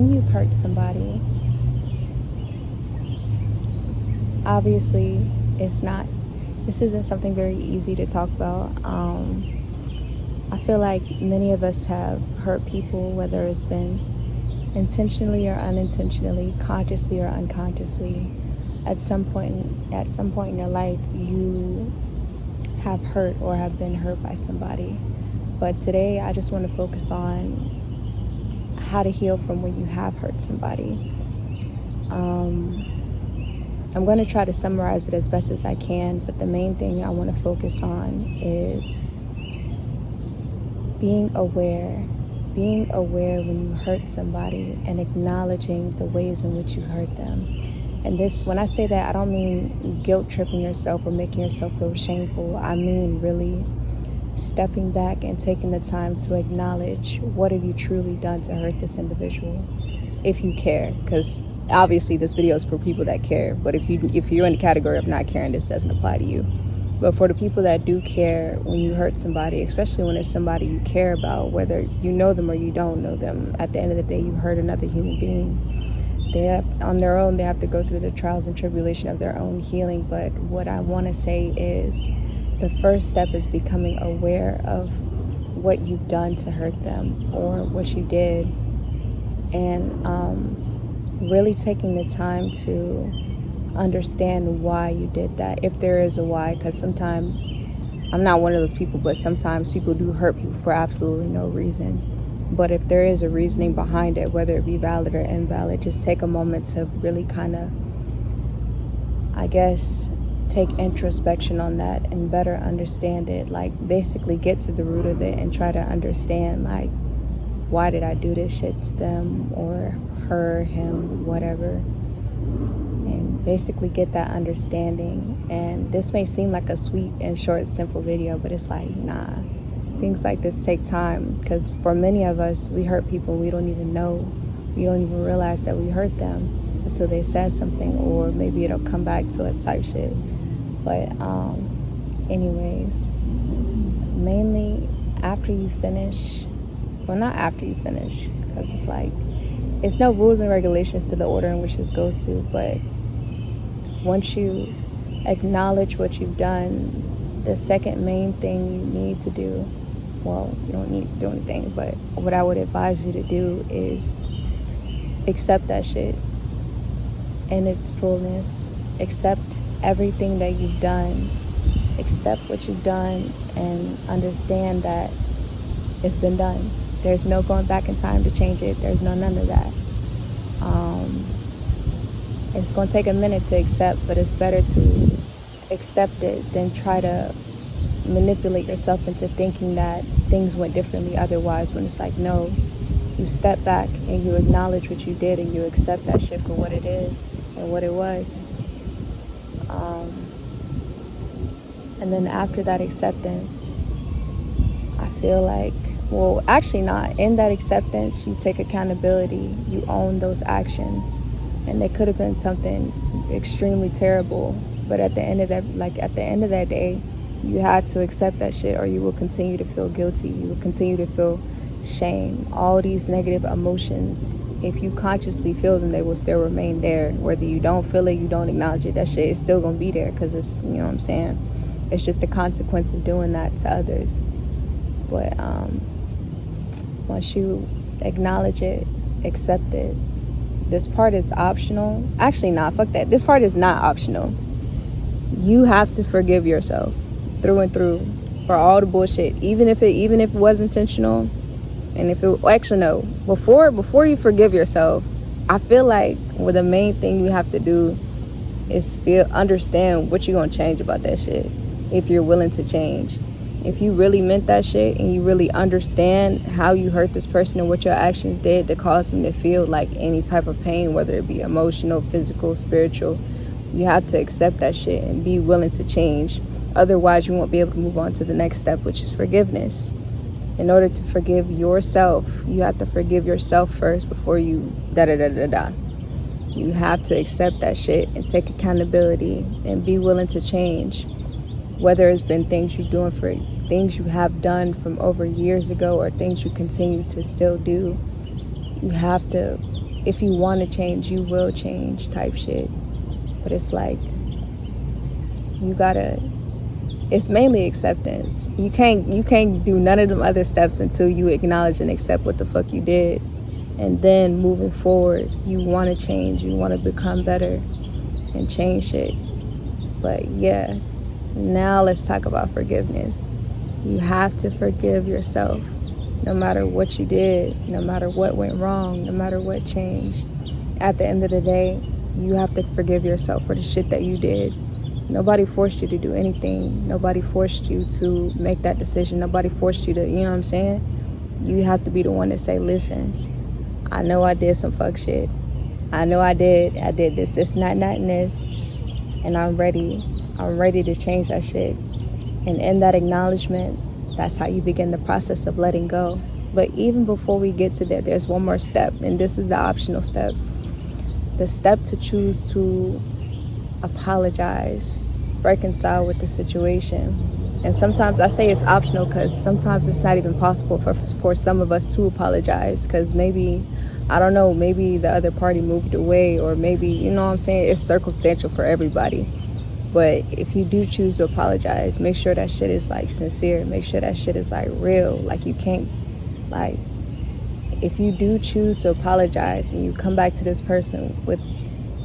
when you've hurt somebody, obviously this isn't something very easy to talk about. I feel like many of us have hurt people, whether it's been intentionally or unintentionally, consciously or unconsciously. At some point in your life, you have hurt or have been hurt by somebody. But today, I just want to focus on how to heal from when you have hurt somebody. I'm going to try to summarize it as best as I can, but the main thing I want to focus on is being aware when you hurt somebody and acknowledging the ways in which you hurt them. And this, when I say that, I don't mean guilt tripping yourself or making yourself feel shameful. I mean really stepping back and taking the time to acknowledge what have you truly done to hurt this individual, if you care. Because obviously this video is for people that care, but if you're in the category of not caring, this doesn't apply to you. But for the people that do care, when you hurt somebody, especially when it's somebody you care about, whether you know them or you don't know them, at the end of the day, you hurt another human being. They have, on their own, they have to go through the trials and tribulation of their own healing. But what I want to say is the first step is becoming aware of what you've done to hurt them or what you did, and really taking the time to understand why you did that, if there is a why. Because sometimes, I'm not one of those people, but sometimes people do hurt people for absolutely no reason. But if there is a reasoning behind it, whether it be valid or invalid, just take a moment to really kind of, I guess, take introspection on that and better understand it. Like, basically get to the root of it and try to understand, like, why did I do this shit to them or her, him, whatever. And basically get that understanding. And this may seem like a sweet and short, simple video, but it's like, nah. Things like this take time, because for many of us, we hurt people we don't even know. We don't even realize that we hurt them until they said something, or maybe it'll come back to us type shit. But anyways, mainly after you finish, well, not after you finish, because it's like, it's no rules and regulations to the order in which this goes to, but once you acknowledge what you've done, the second main thing you need to do, well, you don't need to do anything, but what I would advise you to do is accept that shit in its fullness. Accept everything that you've done. Accept what you've done and understand that it's been done. There's no going back in time to change it. There's none of that. It's going to take a minute to accept, but it's better to accept it than try to manipulate yourself into thinking that things went differently otherwise, when it's like, no, you step back and you acknowledge what you did and you accept that shit for what it is and what it was. And then after that acceptance, I feel like, well, actually not. In that acceptance, you take accountability. You own those actions. And they could have been something extremely terrible. But at the end of that day, you had to accept that shit, or you will continue to feel guilty. You will continue to feel shame. All these negative emotions, if you consciously feel them, they will still remain there. Whether you don't feel it, you don't acknowledge it, that shit is still going to be there, because it's, you know what I'm saying? It's just a consequence of doing that to others. But once you acknowledge it, accept it, this part is optional. Actually, nah, fuck that. This part is not optional. You have to forgive yourself through and through for all the bullshit, even if it was intentional. And if it, actually no, before you forgive yourself, I feel like, well, the main thing you have to do is understand what you're gonna change about that shit, if you're willing to change. If you really meant that shit and you really understand how you hurt this person and what your actions did to cause him to feel like any type of pain, whether it be emotional, physical, spiritual, you have to accept that shit and be willing to change. Otherwise, you won't be able to move on to the next step, which is forgiveness. In order to forgive yourself, you have to forgive yourself first before you You have to accept that shit and take accountability and be willing to change. Whether it's been things things you have done from over years ago or things you continue to still do, you have to if you want to change, you will change type shit. But it's like, you gotta, it's mainly acceptance. You can't do none of them other steps until you acknowledge and accept what the fuck you did. And then moving forward, you want to change, you want to become better and change shit. But yeah, now let's talk about forgiveness. You have to forgive yourself, no matter what you did, no matter what went wrong, no matter what changed. At the end of the day, you have to forgive yourself for the shit that you did. Nobody forced you to do anything. Nobody forced you to make that decision. Nobody forced you to, you know what I'm saying? You have to be the one to say, listen, I know I did some fuck shit. I know I did this, not, and this. And I'm ready to change that shit. And in that acknowledgement, that's how you begin the process of letting go. But even before we get to that, there's one more step, and this is the optional step. The step to choose to apologize, reconcile with the situation. And sometimes I say it's optional because sometimes it's not even possible for some of us to apologize, because maybe, I don't know, maybe the other party moved away, or maybe, you know what I'm saying, it's circumstantial for everybody. But if you do choose to apologize, make sure that shit is like sincere. Make sure that shit is like real. Like, you can't, like, if you do choose to apologize and you come back to this person with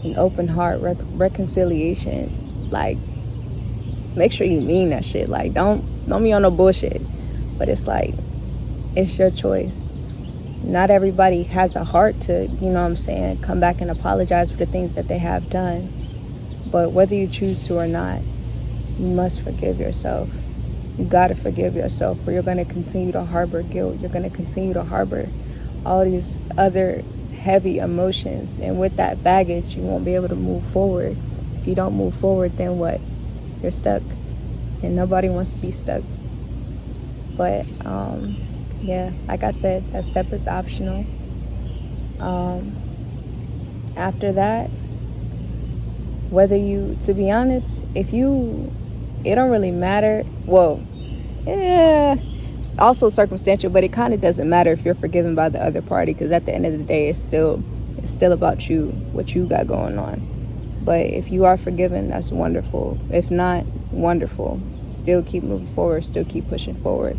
an open heart, reconciliation, like, make sure you mean that shit. Like, don't be on no bullshit. But it's like, it's your choice. Not everybody has a heart to, you know what I'm saying, come back and apologize for the things that they have done. But whether you choose to or not, you must forgive yourself. You gotta forgive yourself, or you're gonna continue to harbor guilt. You're gonna continue to harbor all these other heavy emotions. And with that baggage, you won't be able to move forward. If you don't move forward, then what? You're stuck. And nobody wants to be stuck. But, yeah, like I said, that step is optional. After that, whether you, to be honest, it don't really matter. Well, yeah, it's also circumstantial, but it kind of doesn't matter if you're forgiven by the other party, because at the end of the day, it's still about you, what you got going on. But if you are forgiven, that's wonderful. If not, wonderful. Still keep moving forward, still keep pushing forward.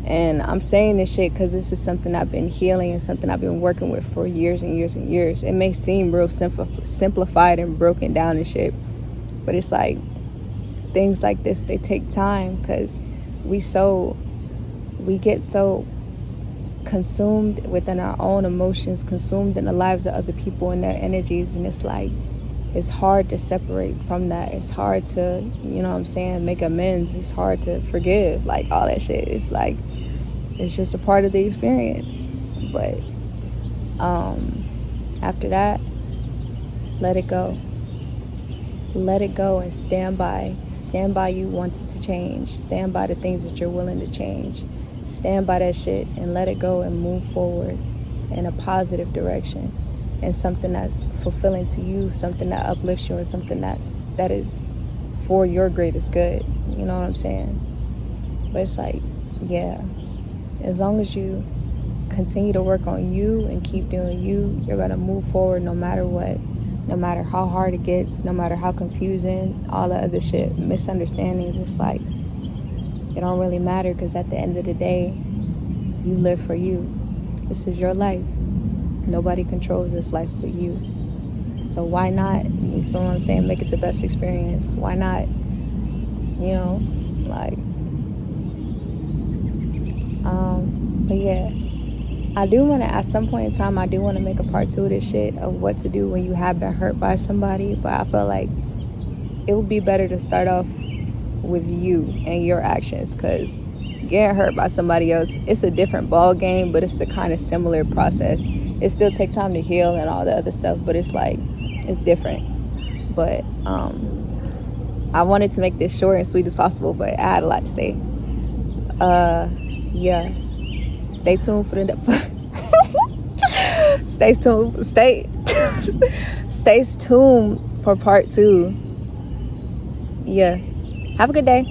And I'm saying this shit because this is something I've been healing and something I've been working with for years and years and years. It may seem real simplified and broken down and shit, but it's like, things like this, they take time, because we get so consumed within our own emotions, consumed in the lives of other people and their energies, and it's like, it's hard to separate from that. It's hard to, you know what I'm saying, make amends. It's hard to forgive, like, all that shit. It's like, it's just a part of the experience. But after that, let it go. Let it go and stand by you wanting to change. Stand by the things that you're willing to change. Stand by that shit and let it go and move forward in a positive direction, and something that's fulfilling to you, something that uplifts you, and something that is for your greatest good. You know what I'm saying? But it's like, yeah, as long as you continue to work on you and keep doing you, you're gonna move forward no matter what. No matter how hard it gets, no matter how confusing, all the other shit, misunderstandings, it's like, it don't really matter, because at the end of the day, you live for you. This is your life. Nobody controls this life but you. So why not, you feel what I'm saying, make it the best experience? Why not, you know, like, but yeah. I do want to, at some point in time, I do want to make a part 2 of this shit, of what to do when you have been hurt by somebody. But I feel like it would be better to start off with you and your actions, because getting hurt by somebody else, it's a different ball game, but it's a kind of similar process. It still takes time to heal and all the other stuff, but it's like, it's different. But I wanted to make this short and sweet as possible, but I had a lot to say. Yeah. Stay tuned for the stay tuned for part 2. Yeah. Have a good day.